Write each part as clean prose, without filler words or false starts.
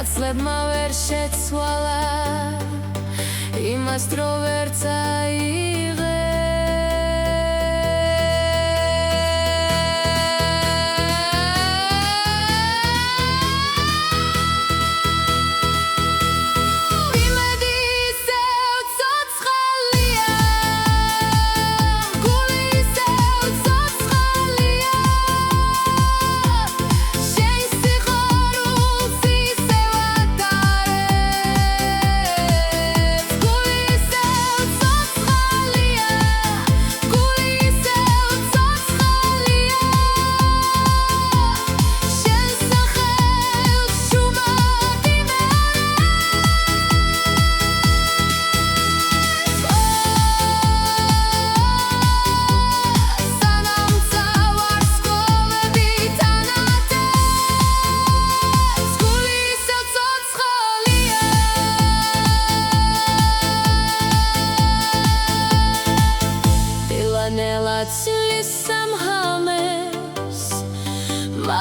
რაც ლებმა ვერ შეცვალა იმას დრო ვერ წაიღე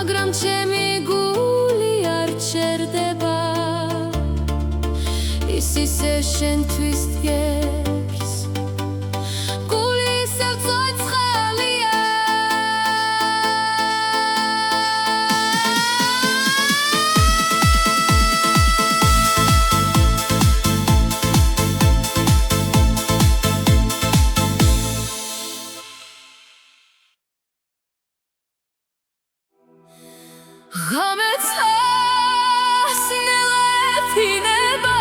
მაგრამ ჩემი გული არ ჩერდება ის ისე შენთვის დგერს გული ისევ ცოცხალია ღამეცას ნელეფინება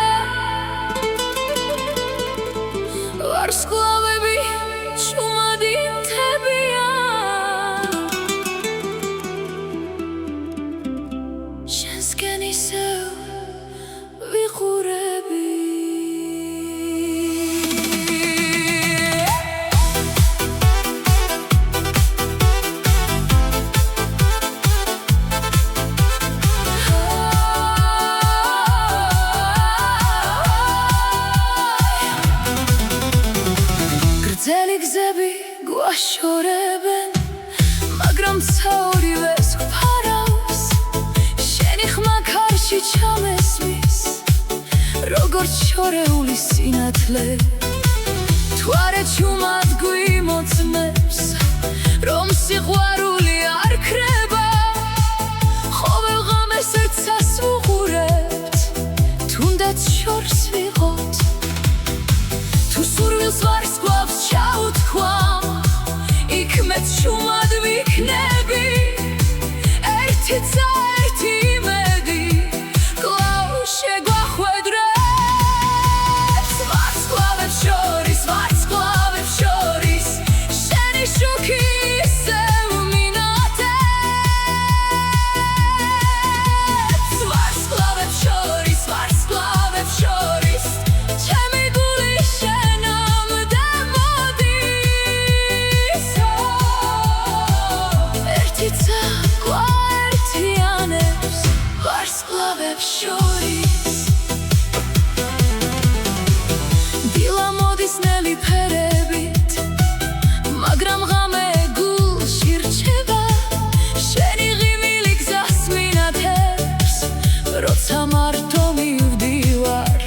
ვარსკვლავები ჩუმადი მთებია შენსკენ ისევ ვიყურები გრძელი გზები გვაშორებენ მაგრამ ცა ორივეს გვფარავს შენი ხმა ქარში ჩამესმის როგორც შორეული სინათლე თუ არა ჩუმად გვიმოწმებს რომ სიყვარული არ ქრება ყოველ ღამეს ერთსას ვუყურებთ თუნდაც შორს ვიღოთ თუ სურვილს ვარსკვლავს ჩაუთქვამ იქ მეც ჩუმად ვიქნები ერთი ცა ერთი იმედი კვლავ შეგვახვედრებს ვარსკვლავებს შორის შენი შუქი ისევ მინათებს ვარსკვლავებს შორის ჩემი გული შენამდე მოდის ერთი ცა გვაერთიანებს ვარსკვლავებს შორის დილა მოდის ნელი ფერებით მაგრამ ღამე გულში რჩება შენი ღიმილი გზას მინათებს როცა მარტო მივდივარ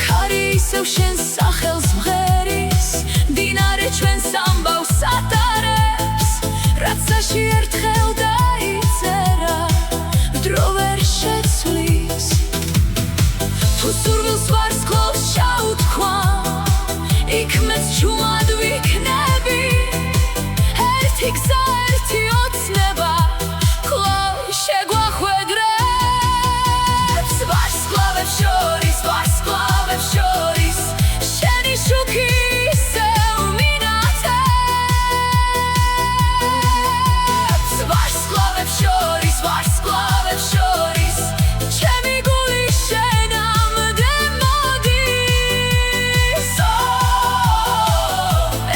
ქარი ისევ შენ სახელს მღერის დინარე ჩვენს ამბავს ატარებს რაც საში ერთხელ დაიწერა დრო ვერ შეცვლის თუ სურვილს ვარსკვლავს ჩაუთქვამ იქ მეც ჩუმად ვიქნები ერთი გზა ერთი ოცნება კვლავ შეგვახვედრებს ვარსკვლავებს შორის შენი შუქი ისევ მინათებს ვარსკვლავებს შორის ჩემი გული შენამდე მოდის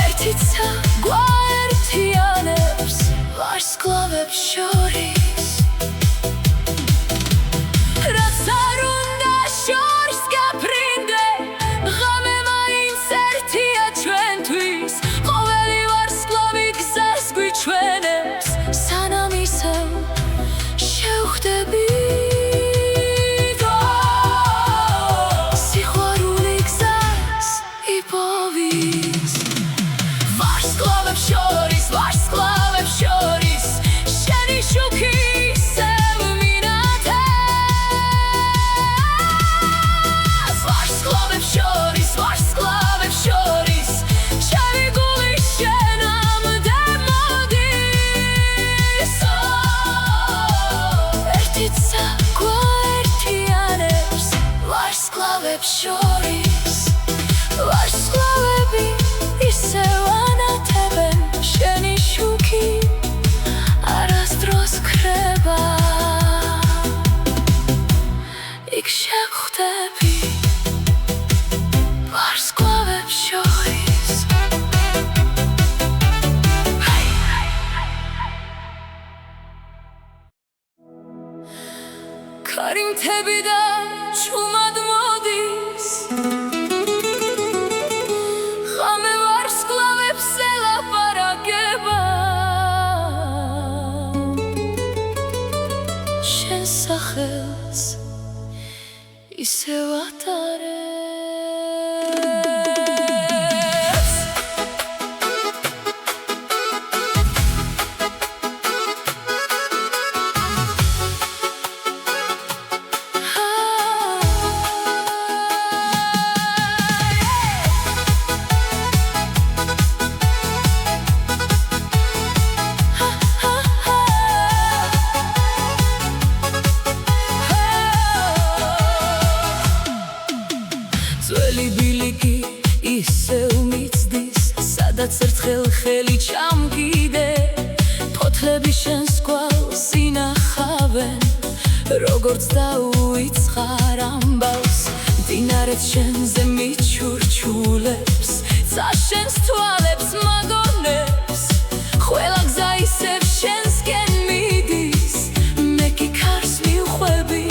ერთი ცა გვაერთიანებს ვარსკვლავებს შორის რაც არ უნდა შორს გაფრინდე ღამე მაინც ერთია ჩვენთვის ყოველი ვარსკვლავი გზას გვიჩვენებს სანამ ისევ შევხვდებით ვარსკვლავებს შორის ვარსკვლავები ისევ ანათებენ შენი შუქი არასდროს ქრება იქ შეგხვდები ვარსკვლავებს შორის ქარი მთები და ჩუმად მოდის ღამე ვარსკვლავებს ელაპარაკება შენ სახელს ისევ ატარებს ძველი ბილიკი ისევ მიცდის სადაც ერთხელ ხელი ჩამგიდე ფოთლები შენს გვალს ინახავენ როგორც დაუიწყარ ამბავს მდინარეც შენზე მიჩურჩულებს წაშენს თვალებს მაგონებს ყველა გზა ისევ შენსკენ მიდის მე კი ქარს მივხვები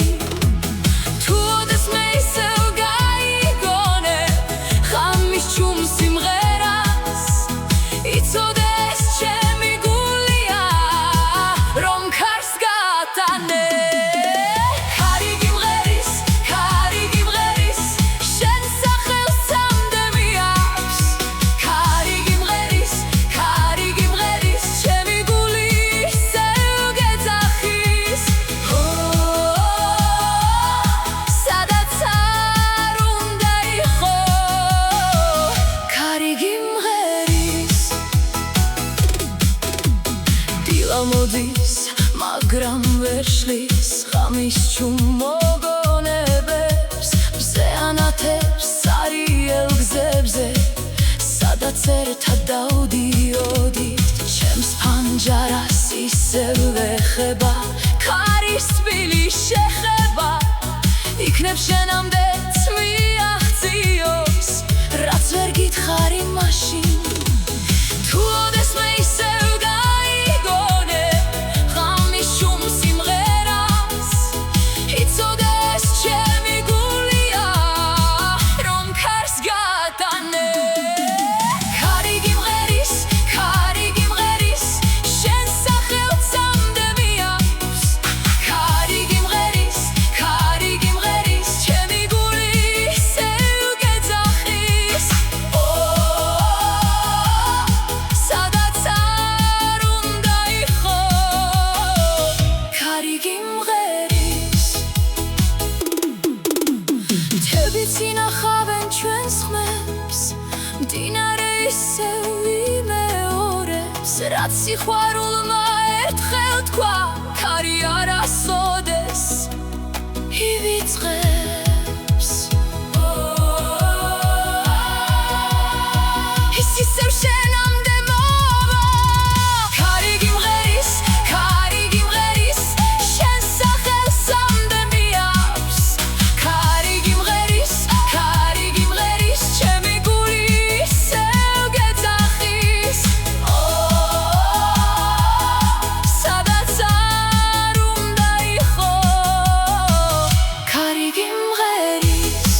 მოდის მაგრამ ვერ შლის ღამის ჩუმ მოგონებებს მზე ანათებს სარიელ გზებზე სადაც ერთად დავდიოდით ჩემს ფანჯარას ისევ ეხება ქარის თბილი შეხება იქნებ შენამდე მიაღწიოს რაც ვერ გითხარი მაშინ თუ ოდესმე ისევ ინახავენ ჩვენს ხმებს მდინარე ისევ იმეორებს რაც სიყვარულმა ერთხელ თქვა ქარი არასოდეს ივიწყებს ის ისევ შენამდე მოვა ქარი გიმღერის შენ სახელს ამდე მიავს ქარი გიმღერის ჩემი გული ისევ გეძახის სადაც არ უნდა იყო ქარი გიმღერის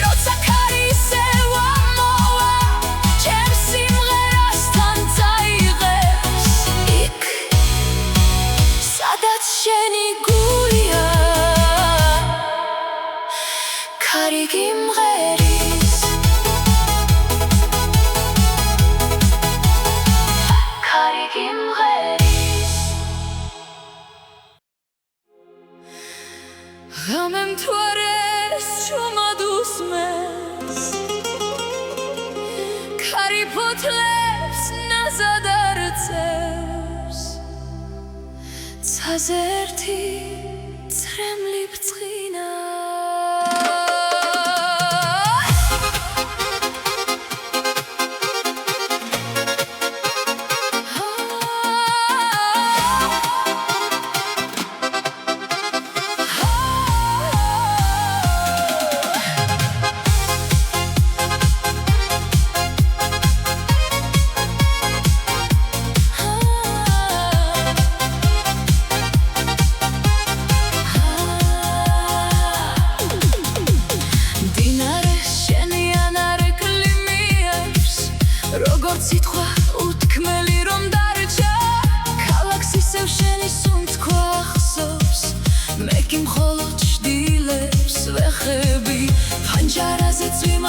როცა ქარი ისევ ამოვა ჩემს სიმღერასთან წაიღებს იქ სადაც შენი გულია ქარი გიმღერის ქარი გიმღერის ღამე მთვარეს ჩუმად უსმენს ქარი ფოთლებს ნაზად ცაზე ერთი წრემლი ბწყინა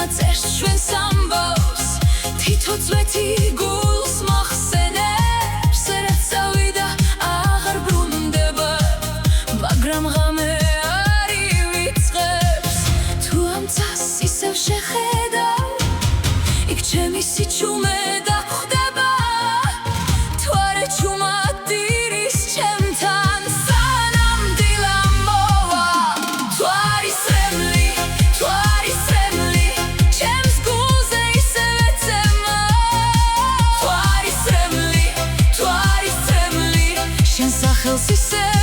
წერს ჩვენს ამბავს თითო წვეთი გულს მოხსენებს რაც წავიდა აღარ ბრუნდება მაგრამ ღამე არ ივიწყებს თუ ამ წას ისევ შეხედავ იქ ჩემი სიჩუმე დახვდება თუ არა ჩუმა დირის ჩემთან სანამ დილა მოვა თუ არის რემლი თუ არის რემლი ჩემს გულზე ისევ ეცემა თუ არის რემლი თუ არის რემლი შენ სახელს ისევ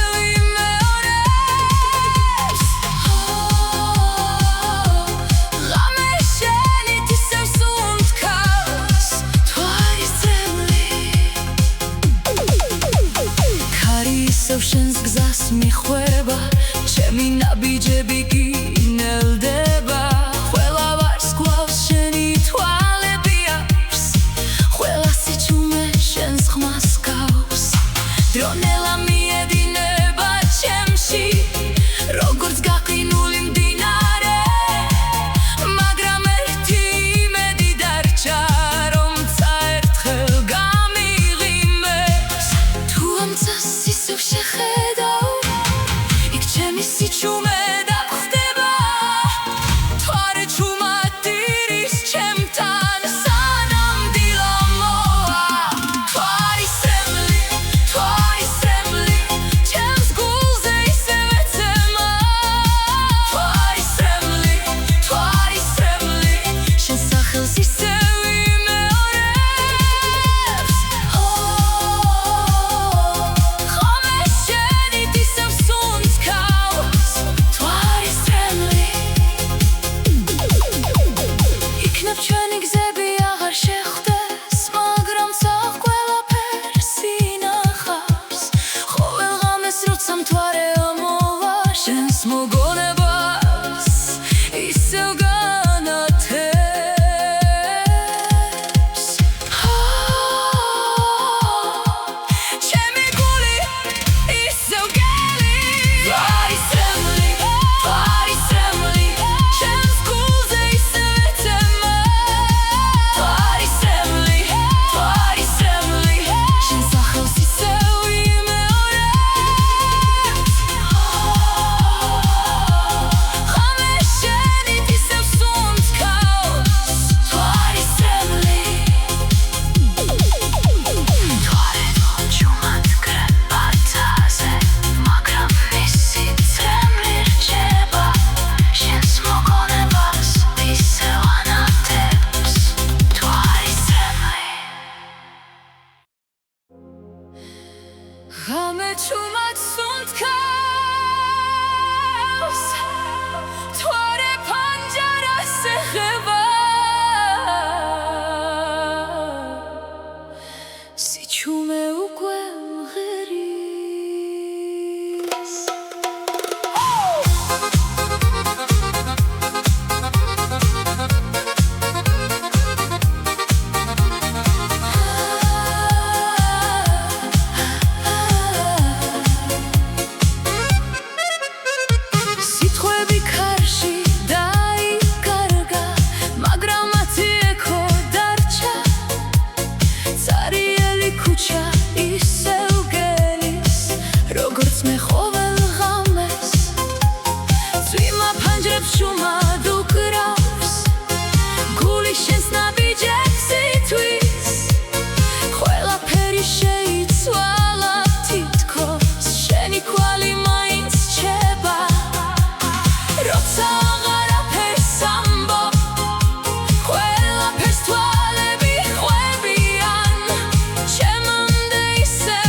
იმეორებს ღამე შენით ისევ სუნთქავს თუ არის რემლი ქარი ისევ შენს გზას მიხვება ჩემი ნაბიჯები კი ნელდება ყველა ვარს გვავს შენი თვალები აქვს ყველა სიჩუმე შენს ხმას გავს დრონელა მიედინება ჩემში როგორც გაყინული მდინარე მაგრამ ერთი იმედი დარჩა რომ წაერთხელ გამიღიმეს თუ ამ წას ისევ შეხედავ იქ ჩემი სიჩუმე დახვდება თუ არა ჩუმა დირის ჩემთან სანამ დილა მოვა თუ არის რემლი თუ არის რემლი ჩემს გულზე ისევ ეცემა თუ არის რემლი თუ არის რემლი შენ სახელს ისევ იმეორებს ღამე შენით ისევ სუნთქავს თუ არის რემლი იქნებ ჩვენი გზები აღარ შეხვდეს მაგრამ ცალ ყველაფერს ინახავს ყოველ ღამეს როცა მთვარე ამოვა შენს მოგონებას ისევ განათებს ჩემი გული ისევ გელი თუ არის რემლი თუ არის რემლი ჩემს გულზე ისევ ეცემა თუ არის რემლი თუ არის რემლი შენ სახელს ისევ იმეორებს ღამე შენით ისევ სუნთქავს თუ არის რემლი თუ არა ჩუმად კრებათაზე მაგრამ ისიც რემლი რჩება შენს მოგონებას ისევ ანათებს თუ არის რემლი ღამე ჩუმად სუნთქავს თუ არა პანჯარას ეხება სიჩუმე უკვე მღერის სიტყვები ქარში დაიკარგა მაგრამ მათი ექო დარჩა цариელი ქუჩა ისევ გელის როგორც მე ყოველ ღამეს წვიმა ფანჯრებს შუმად უკრავს გული შენს ნაბიჯებს იტყვის ყველაფერი შეიცვალა თითქოს შენი კვალი მაინც რჩება როცა აღარაფერს ამბობ ყველაფერს თვალები ხვევიან ჩემამდე ისევ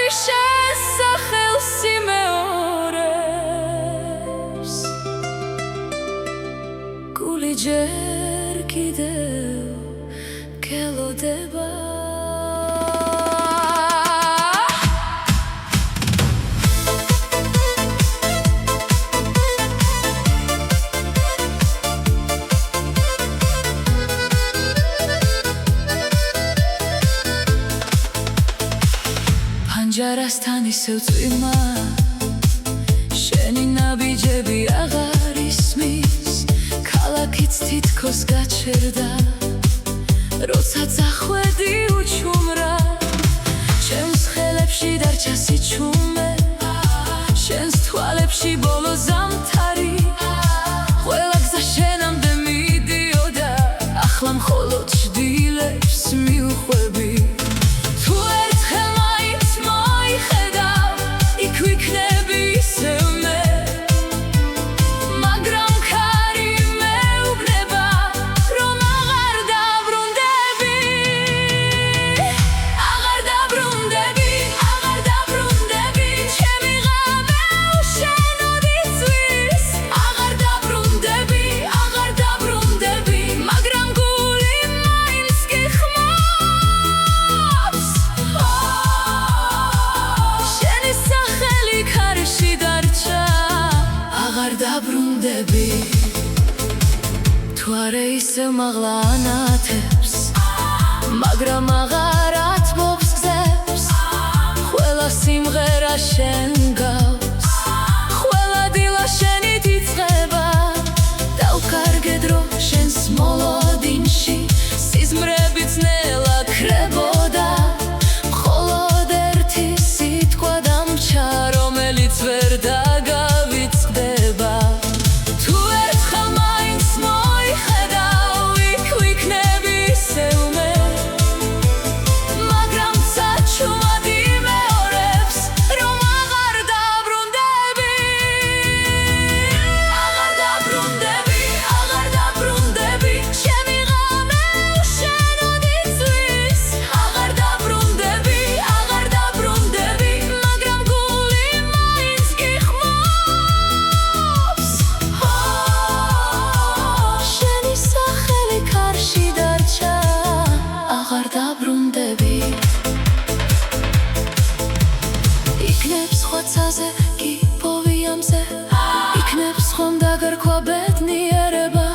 შენს სახელს იმეორებს გული ჯერ კიდევ გელოდება ჯარასთან ისევ წვიმა შენი ნაბიჯები აღარ ისმის ქალაქიც თითქოს გაჩერდა როცა წახვედი უჩუმრა ჩემს ხელებში დარჩა სიჩუმე შენს თვალებში ბოლო ზამთარი ყველა გზა შენამდე მიდიოდა ახლა მხოლოდ ჩრდილებს მივხვები დაბრუნდები თუ არა ისევ მაღლა ანათებს მაგრამ აღარ ათბობს გზებს ყველა სიმღერა შენ გავს ყველა დილა შენით იწყება დავკარგე დრო შენს მოლოდინში სიზმრებით ძნელა ქრებოდა მხოლოდ ერთი სიტყვა დამჩა რომელიც ვერ იქნებს ხოცაზე კი პოვიამზე იქნებს ხომ დაგარქვა ბედნიერება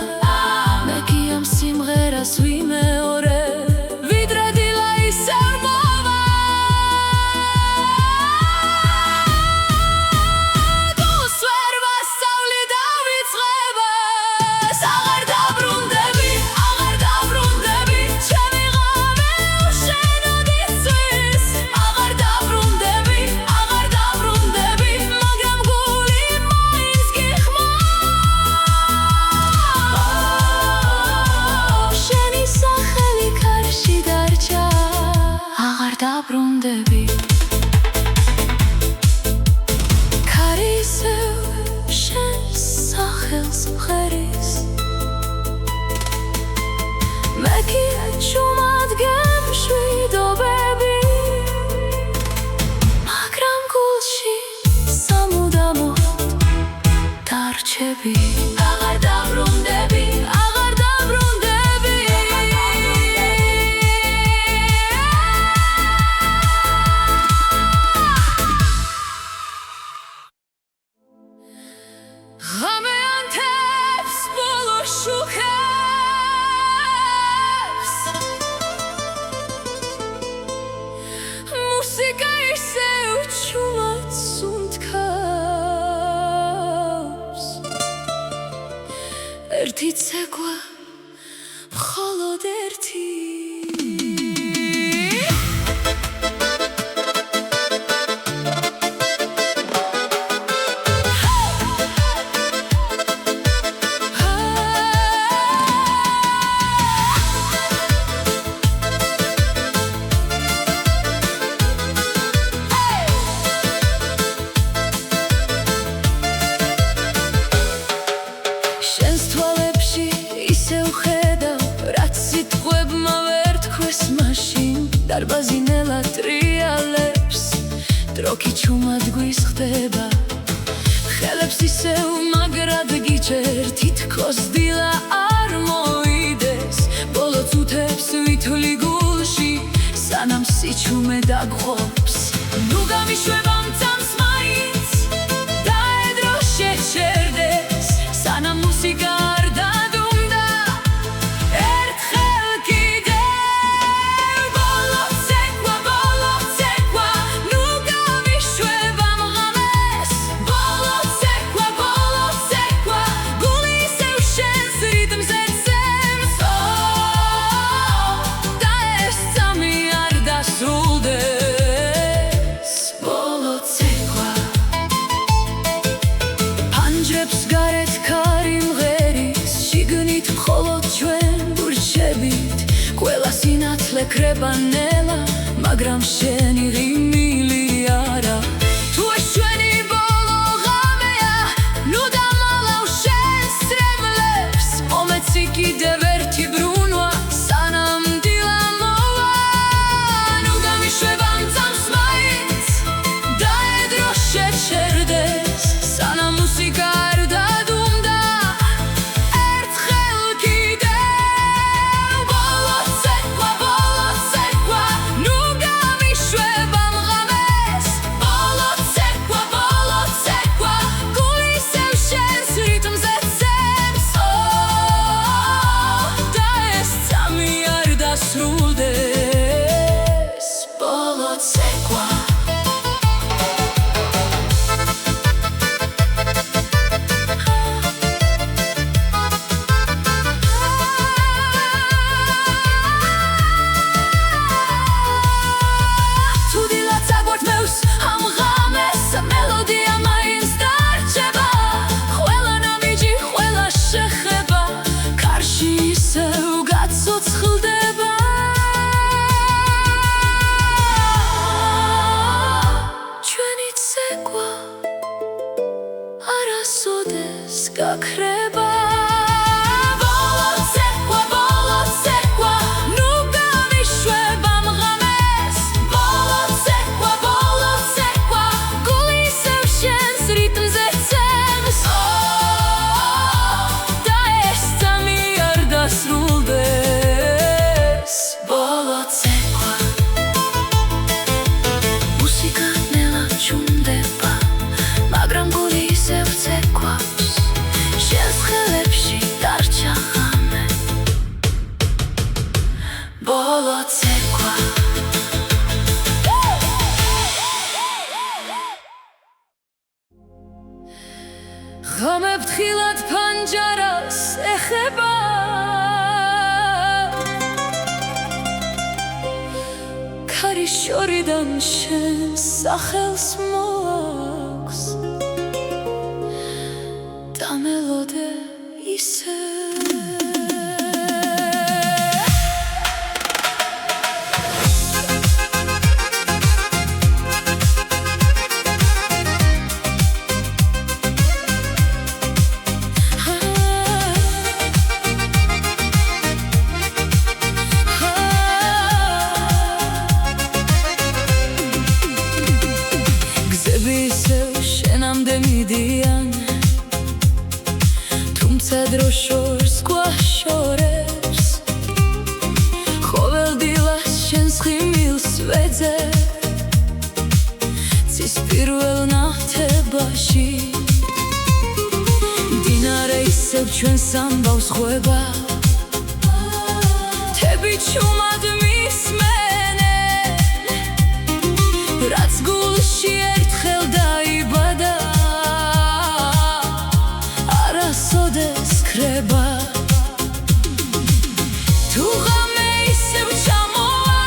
მე კი ამ სიმღერას ვიმეორე ვიდრე დილა ისევ მოვა გულს ვერ ვასწავლი დავიწყება აღარ დაბრუნდები აღარ დაბრუნდები ჩემი ღამე უშენოდ იცვის აღარ დაბრუნდები მაგრამ გული მაინც გიხმობს შენი სახელი კარში დარჩა აღარ დაბრუნდები ქარი ისევ შენს სახელს მღერის მე კი ჩუმად გემშვიდობები მაგრამ გულში სამუდამოდ დარჩები აღარ დაბრუნდები აღარ დაბრუნდები ღამე ანთებს ბოლო შუქებს მუსიკა ისევ ჩუმად სუნთქავს ერთი ცეკვა მხოლოდ ერთი დარბაზი ნელა ტრიალებს დრო კი ჩუმად გვისხდება ხელებს ისევ მაგრად გიჭერ თითქოს დილა არ მოიდეს ბოლო წუთებს ვითვლი გულში სანამ სიჩუმე დაგხობს ნუ გამიშვება მწამს მაინც და ედრო შეჩერდეს სანამ მუსიკა არ დადუმდა ერთხელ კიდევ ბოლო ცეკვა ნუ გამიშვება მღამეს ბოლო ცეკვა გული ისევ შენს რიტმზე ცემს და ეს წამი არ დასრულდეს ბოლო ცეკვა ფანჯრებს გარეთ ქარი მღერის შიგნით მხოლოდ ჩვენ გურჩებით ყველა სინათლე ქრება ნელა მაგრამ შენი რიმილი არა თუ ეს ჩვენი ბოლო ღამეა ნუ დამალავ შენს სრემლებს მომეცი კიდევ ერთი ბრუნვა სანამ დილა მოვა ნუ გამიშვება მწამს მაინც და ედრო შეჩერდეს სანამ მუსიკა არ დადუმდა ერთხელ კიდევ ბოლო ცეკვა ნუ გამიშვება მღამეს ბოლო ცეკვა გული ისევ შენს რიტმზე ცემს და ეს წამი არ დასრულდეს ბოლო ცეკვა თუ დილაც აგვართმევს ამ ღამეს მელოდია მაინც დარჩება ყველა ნამიჯი ყველა შეხება კარში ისევ გაცოცხლდება ჩვენი ცეკვა არასოდეს გაქრება ბოლო ცეკვა ნუ გამიშვება მღამეს ბოლო ცეკვა გული ისევ შენს რიტმზე ცემს და ეს წამი არ დასრულდეს ბოლო ცეკვა მუსიკა ნელა ჩუმდება მაგრამ გული ისევ ცეკვავს შენს ხელებში დარჩა ღამე ბოლო ცეკვა ღამე ფრთხილად ფანჯარას ეხება ქარის შორიდან შენს სახელს მოაქვს და მელოდე ისევ გზები ისევ შენამდე მიდიან თუმცა დრო შორს გვაშორებს ყოველ დილას შენს ხიმილს ვეძებ ცის პირველ ნათებაში მდინარე ისევ ჩვენს ამბავს ხვება თები ჩუმად მისმენენ რაც გულში ერთხელ დაიბადა არასოდეს ქრება თუ ღამე ისევ ჩამოვა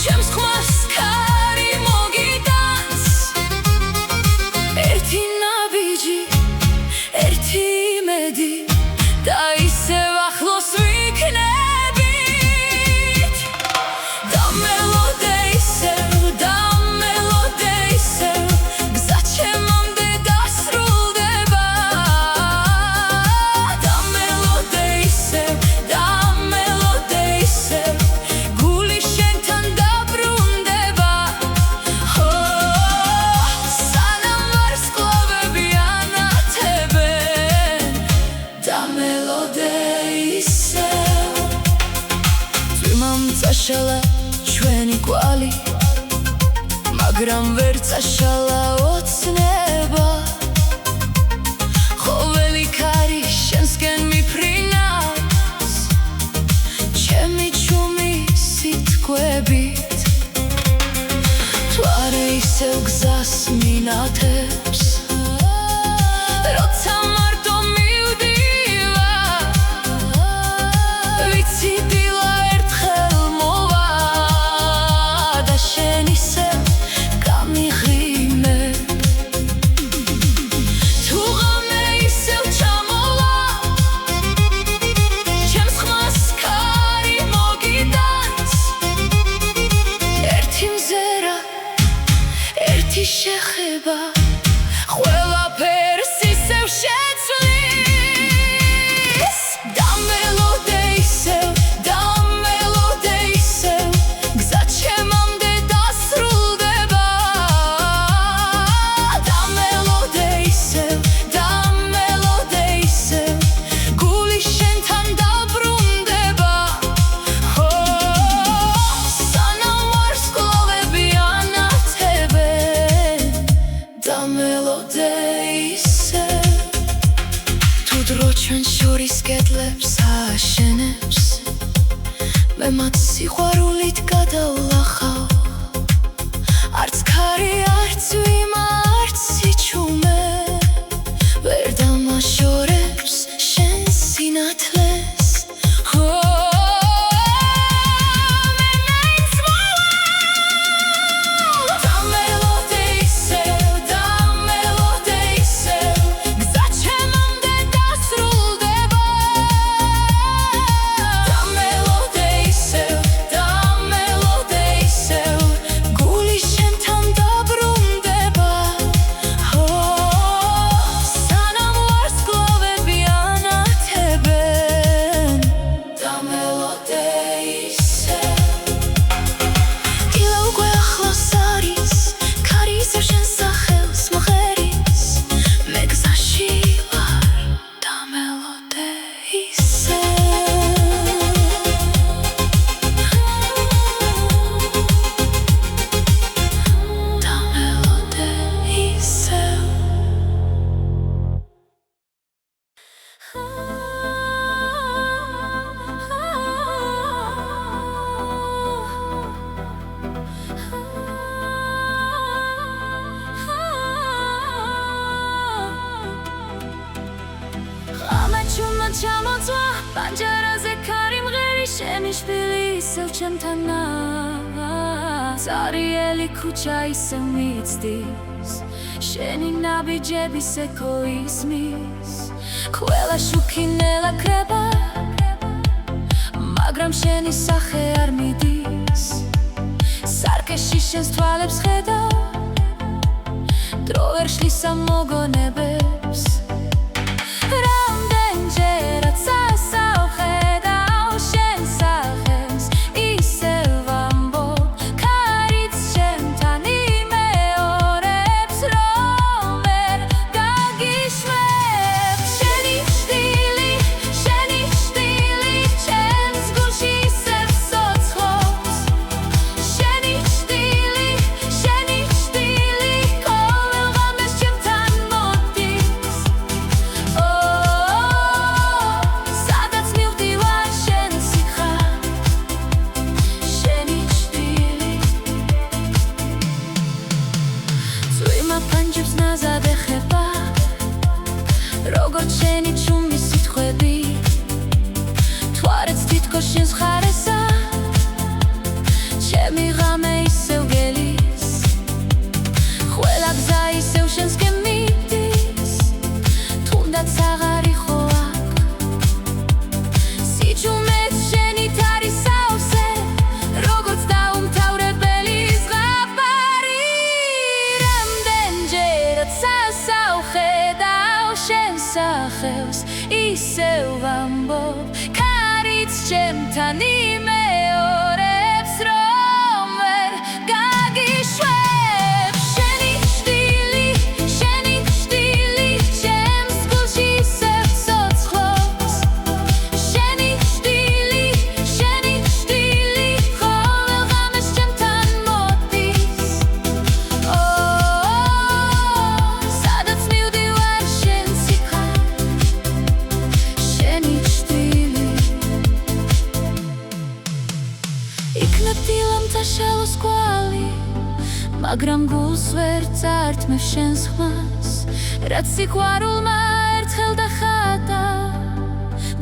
ჩემს ხმას ქარი მოგიტანს ერთი ნაბიჯი ერთი იმედი და ისევ ახლოს ვიქნები წაშალა ჩვენი კვალი მაგრამ ვერ წაშალა ოცნება ყოველი ქარი შენსკენ მიფრინავს ჩემი ჩუმი სიტყვებით თუ არა ისევ გზას მინათებს როცა მარტო მივდივარ ვიცი დილა ერთხელ მოვა და შენ ისევ გამიღიმე თუ ღამე ისევ ჩამოვა ჩემს ხმას ქარი მოგიტანს ერთი მზერა ერთი შეხება ყველაფერს ისევ შეცვლის და მელოდე ისევ გზა ჩემამდე დასრულდება და მელოდე ისევ გული შენთან დაბრუნდება სანამ ვარსკვლავები ანათებენ და მელოდე ისევ თუ დრო ჩვენ შორის კედლებს ააშენებს მე მათ სიყვარულით გადავლახავ არც ქარი არც ვიმა არც სიჩუმე ვერ დამაშორებს შენ სინათლეს და მელოდე ისევ გზა ჩემამდე დასრულდება და მელოდე ისევ გული შენთან დაბრუნდება სანამ ვარსკვლავები ანათებენ და მელოდე ისევ დილა უკვე ახლოს არის ქარი ისევ შენ სახელს მოხერის მე გზაში ვარ და მელოდე ღამე ჩუმად ჩამოწვა პანჯარაზე ქარი მღერი შენი შვილი ისევ ჩემთანა წარიელი ქუჩა ისევ მიცდის შენი ნაბიჯების ეკოიზმის ყველა შუქი ნელა ქრება მაგრამ შენი სახე არ მიდის სარკეში შენს თვალებს ხედავ დრო ვერ შლის ამ მოგონებებს რამდენჯერაც ასავხედავ შენ სახელს ისევ ვამბობ ქარიც ჩემთან იმეორებს რომ ვერ გაგიშვებ შენი შტილი ჩემს გულში ისევ სოცხობს შენი შტილი ყოველ ღამეს ჩემთან მოდის სადაც მივდივარ შენ სიხა შენი შტილი წვიმა პანჯებს ნაზად ეხება როგორც შენი ჩუმი სიტყვები თუ არც თითქოს შენს ხარესა ჩემი ღამე ისევ გელის ყველა გზა ისევ შენსკენ მიდის თუნდაც აღარ იყო აქ სიჩუმეც შენით არის სავსე როგორც დაუმთავრებელი ზღაპარი რამდენჯერაც ასავხედავ შენ სახელს ისევ ვამბობ ქარიც ჩემთან იმეორებს რომ ვერ გაგიშვებ შენი შტილი ჩემს გულში ისევ სოცხობს შენი შტილი იქნებ დილამთა შალოს კვალი, მაგრამ გულს ვერ წართმევ შენს ხმას, რაც სიყვარულმა ერთხელ დახატა,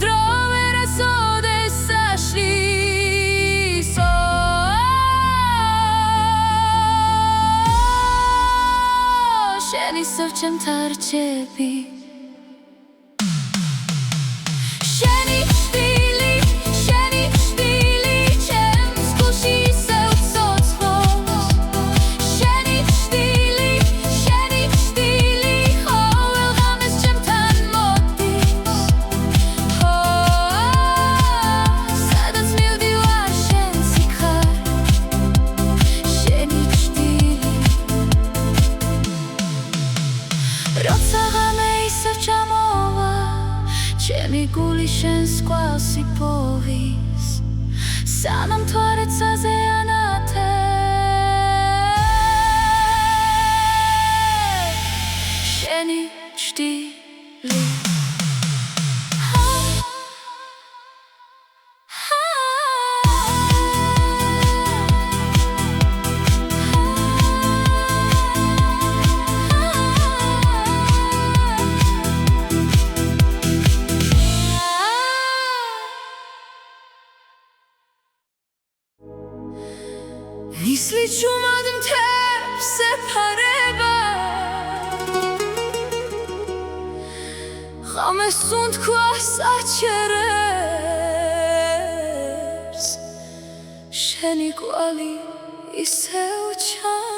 დრო ვერასოდეს აშლის. შენ ისევ ჩემთა რჩები, ჩემი გული შენს კვალს იპოვის, სანამ თვარეცაზე ანათებ შენი ჭდილი. ნისლი ჩუმად მთებს ეფარება, ღამეს უნთქვას აჩერებს, შენი კვალი ისევ ჩანს.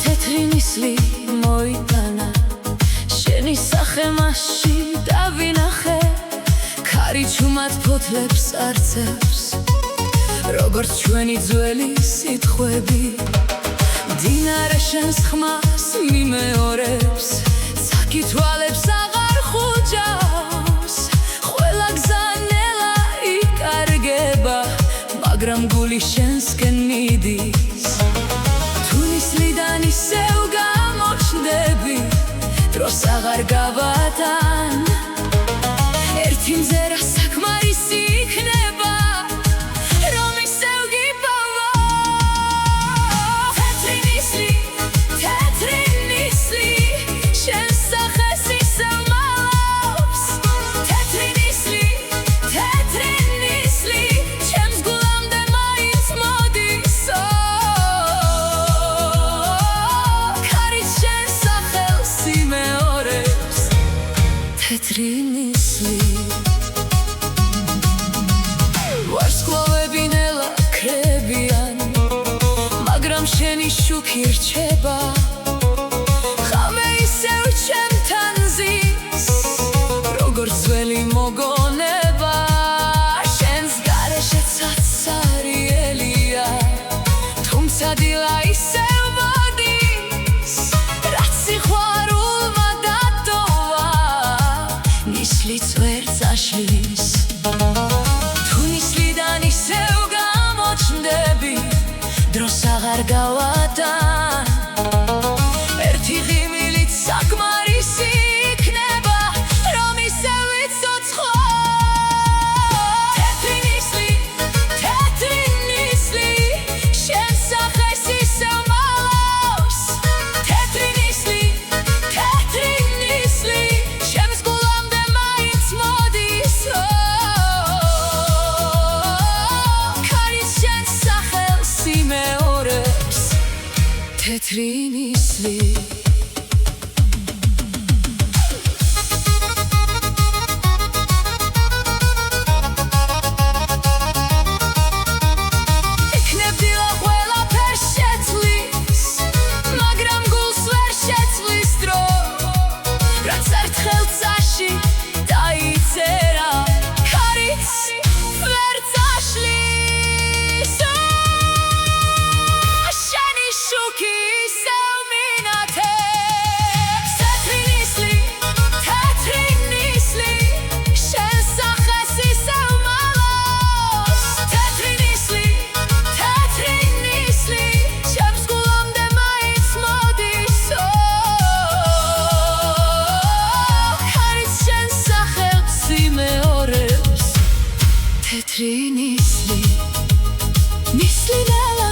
თეთრი ნისლი მოიტანა, შენი სახე მასში დავინახე, ქარი ჩუმად ფოთლებს არწევს, როგორც ჩვენი ძველი სიტყვები. მდინარე შენს ხმას მიმეორებს, ცაკი თვალებს აღარ ხუჯავს, ყველა გზა ნელა იკარგება, მაგრამ გული შენსკენ მიდის. ისევ გამოჩნდები, დროს აღარ გავატან, ერთი მზერა საკმარისი იქნება, რომ ისევ გიპოვა. თეთრი ნისლი, შენს სახეს ისევ მალავს. თეთრი ნისლი, ჩემს გულამდე მაინც მოდის. თეთრი ნისლი, ვარსკვლავები ნელა ქრებიან, მაგრამ შენი შუქი რჩება, ღამე ისევ ჩემთან ზის, როგორც ძველი მოგონება. შენს გარეშეც აცარიელია, თუმცა დილა ისევ მოდის, რაც სიყვარულმა დატოვა, ნისლიც ვერ წაშლის. თუ ნისლიდან ისევ გამოჩნდები, დროს აღარ გავატან. თეთრი ნისლი ნელა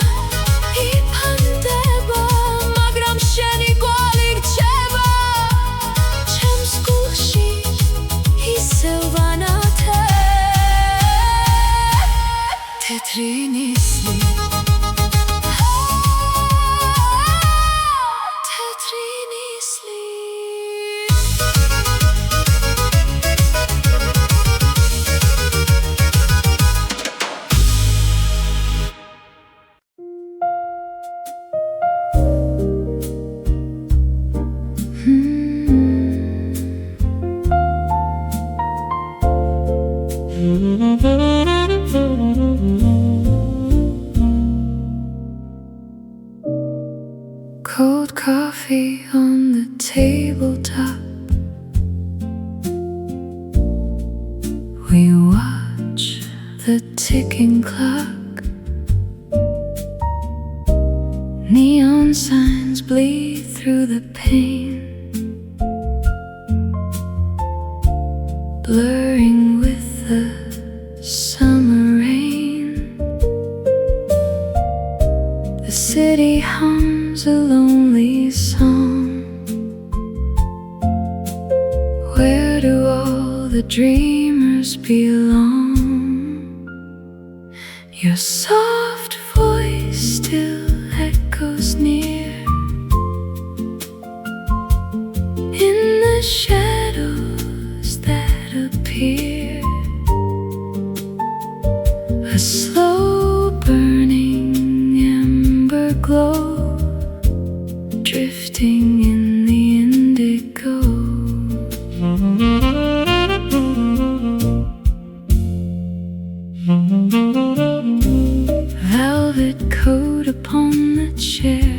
იფანდება, მაგრამ შენი კვალი რჩება ჩემს გულში ისევ ვანათე. თეთრი ნისლი Cold coffee on the tabletop. We watch the ticking clock. Neon signs bleed through the pane, blurring with the summer rain. The city hums a lonely song. Where do all the dreamers belong? Your soft voice still echoes near in the shadows that appear. A slow burning ember glow, drifting in the indigo. Velvet coat upon the chair,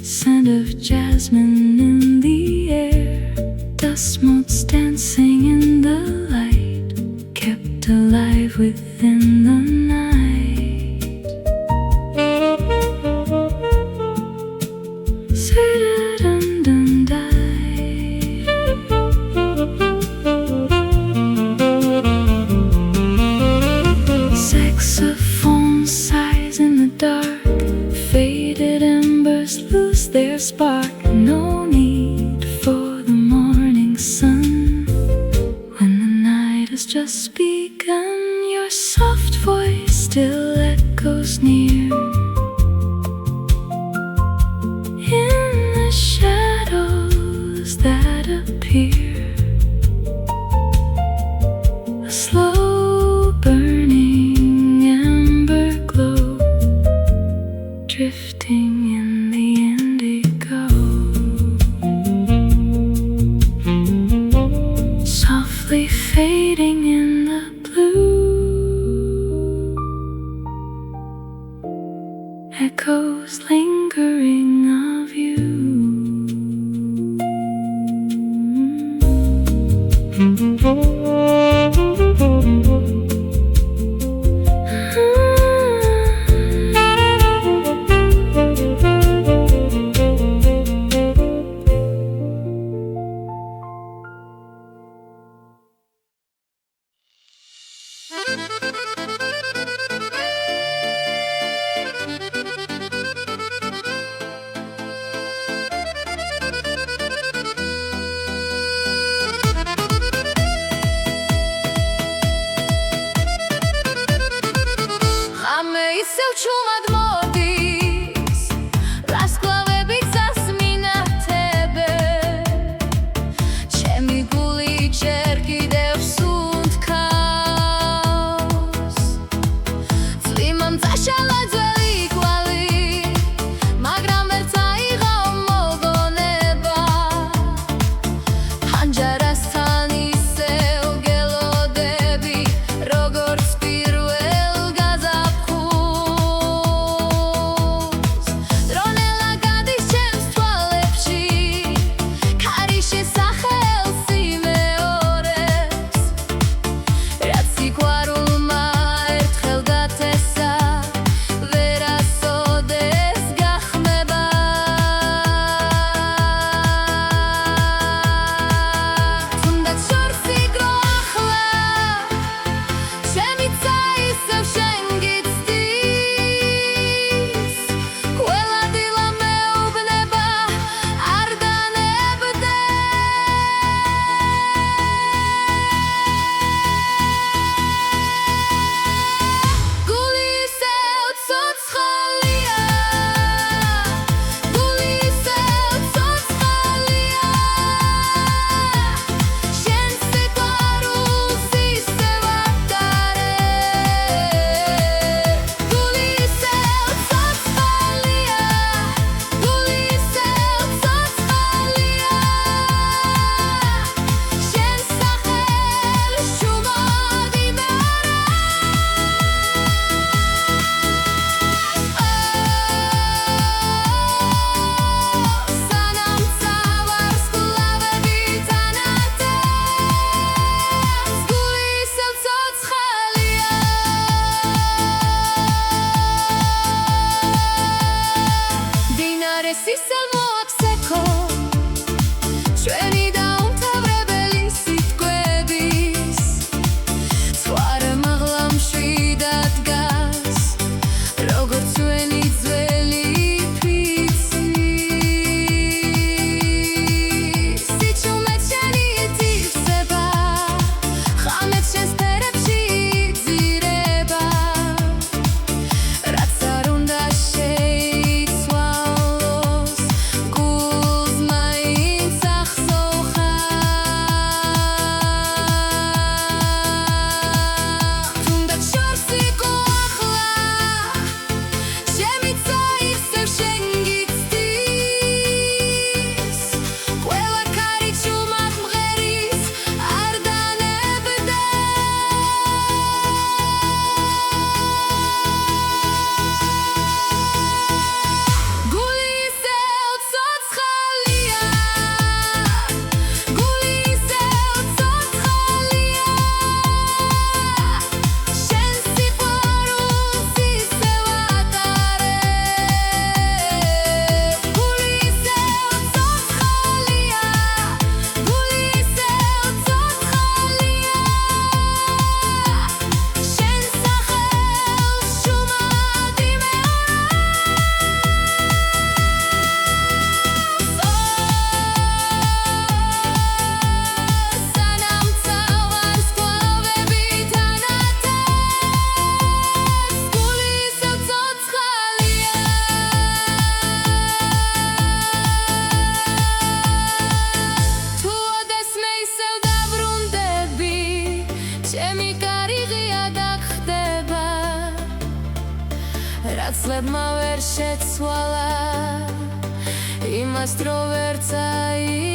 scent of jasmine in the air. Dust motes dancing in the light, kept alive within the night. Saxophone sighs in the dark, faded embers lose their spark. No need for the morning sun when the night has just begun. Your soft voice still echoes near in the shadows that appear. A slow burning ember glow, drifting in the indigo. Softly fading in the blue, echoes lingering of you. ისევ ჩუმად მოდის, ლასკლავებით სასმინათებე, ჩემი გული ჯერ კიდევ სუნთქავს. რაც ლებმა ვერ შეცვალა იმას დრო ვერ წაიღე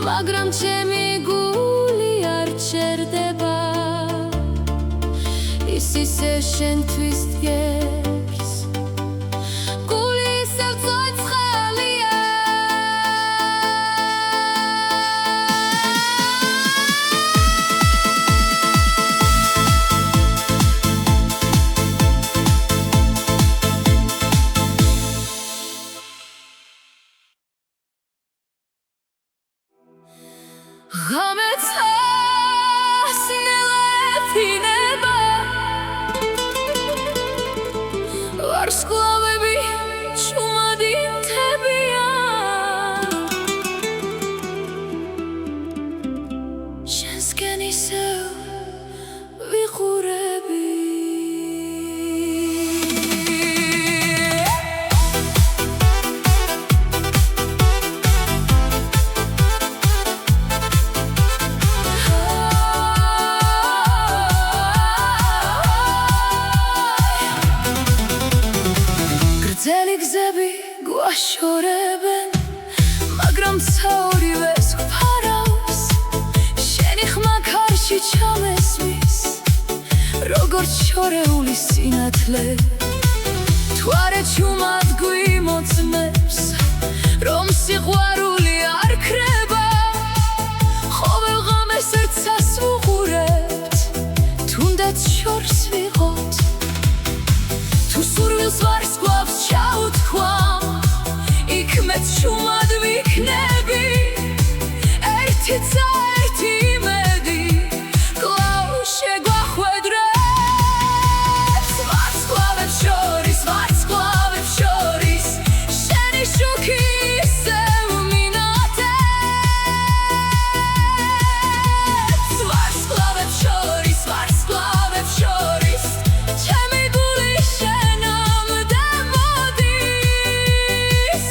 მაგრამ ჩემი გული არ ჩერდება ის ისე შენთვის დგეს გული ისევ ცოცხალია ღამეცას ნელეფინება ვარსკვლავები ჩუმადი მთებია შენსკენ ისევ ვიყურები გრძელი გზები გვაშორებენ მაგრამ საორივეს გვფარავს შენი ხმა ქარში ჩამესმის როგორც შორეული სინათლე თუ არა ჩუმად გვიმოწმებს რომ სიყვარული არ ქრება ყოველ ღამეს ერთსას ვუყურებთ თუნდაც შორს ვიღოთ თუ სურვილს ვარსკვლავს ჩაუთქვამ იქ მეც ჩუმად ვიქნები ერთი ცა ერთი იმედი კлау შეგვახვედრებს ვარსკვლავებს შორის შენი შუქი ისევ მინათებს ვარსკვლავებს შორის ჩემი გული შენამდე მოდის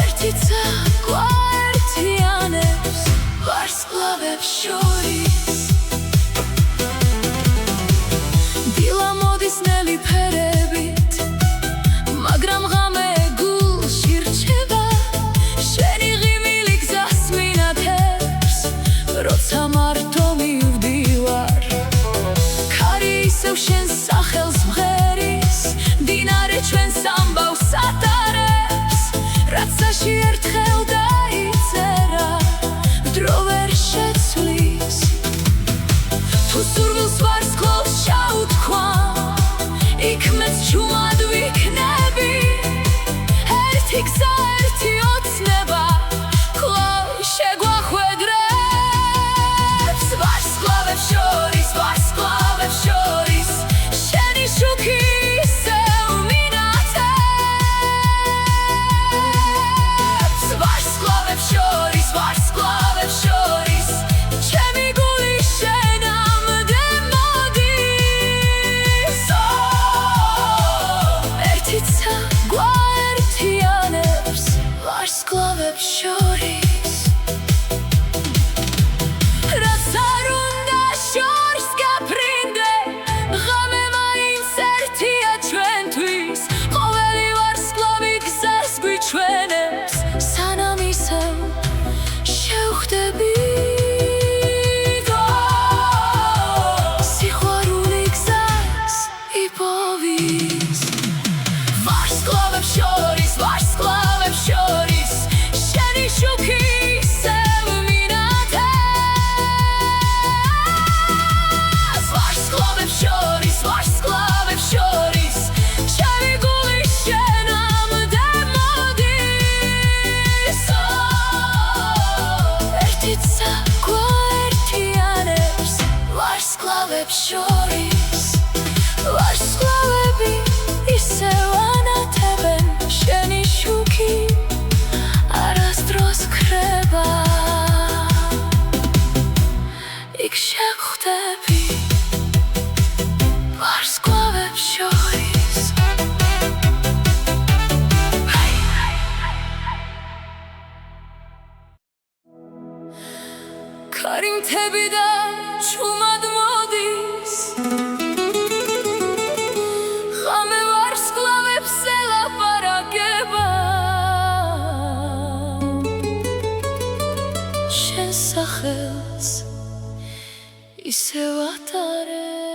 ერთი ცა გვაერთიანებს ვარსკვლავებს შორის დილა მოდის ნელი ფერებით მაგრამ ღამე გულში რჩება შენი ღიმილი გზას მინათებს როცა მარტო მივდივარ ქარი ისევ შენს სახელს მღერის მდინარე ჩვენს ამბავს ატარებს რაცაში ერთხელ დაიწერა დრო ვერ შეცვლის ქარი მთები და ჩუმად მოდის ღამე ვარსკვლავებს ელაპარაკება შენ სახელს ისევ ატარებს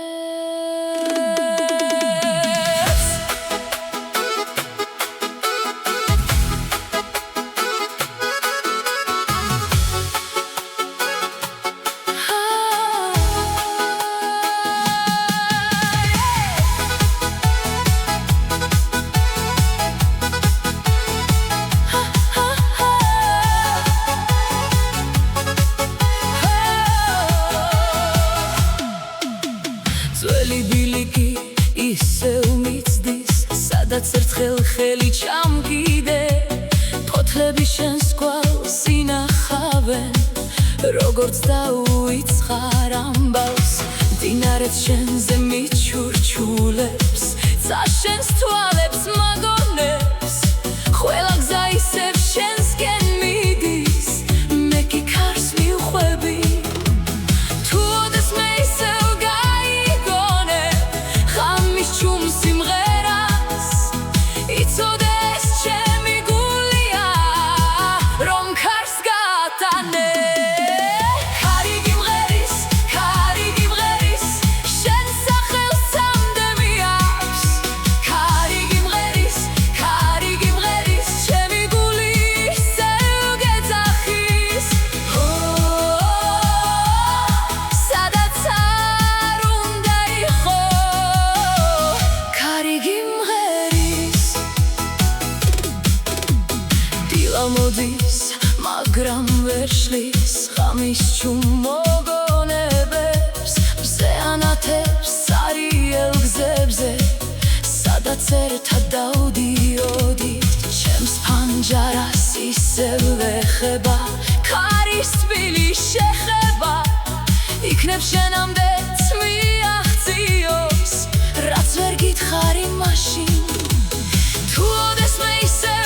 ძველი ბილიკი ისევ მიცდის სადაც ერთხელ ხელი ჩამკიდე ფოთლები შენს გვალს ინახავენ როგორც დაუიწყარ ამბავს მდინარეც შენზე მიჩურჩულებს წაშენს თვალებს მაგონებს ყველა გზა ისევ შენსკენ მიდის მე კი ქარს მივხვები მოდის მაგრამ ვერ შლის ღამის ჩუმ მოგონებებს მზე ანათებს სარიელ გზებზე სადაც ერთად დავდიოდით ჩემს ფანჯარას ისევ ეხება ქარის თბილი შეხება იქნებ შენამდე მიაღწიოს რაც ვერ გითხარი მაშინ თუ ოდესმე ისევ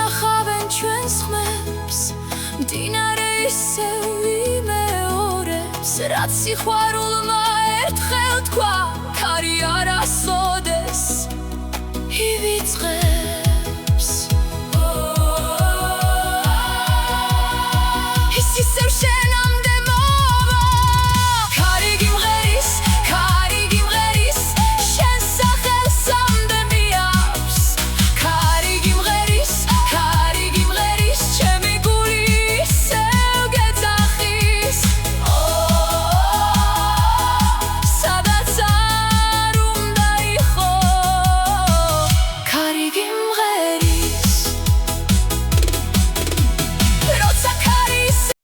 ინახავენ ჩვენს ხმებს მდინარე ისევ იმეორებს რაც სიყვარულმა ერთხელ თქვა ქარი არასო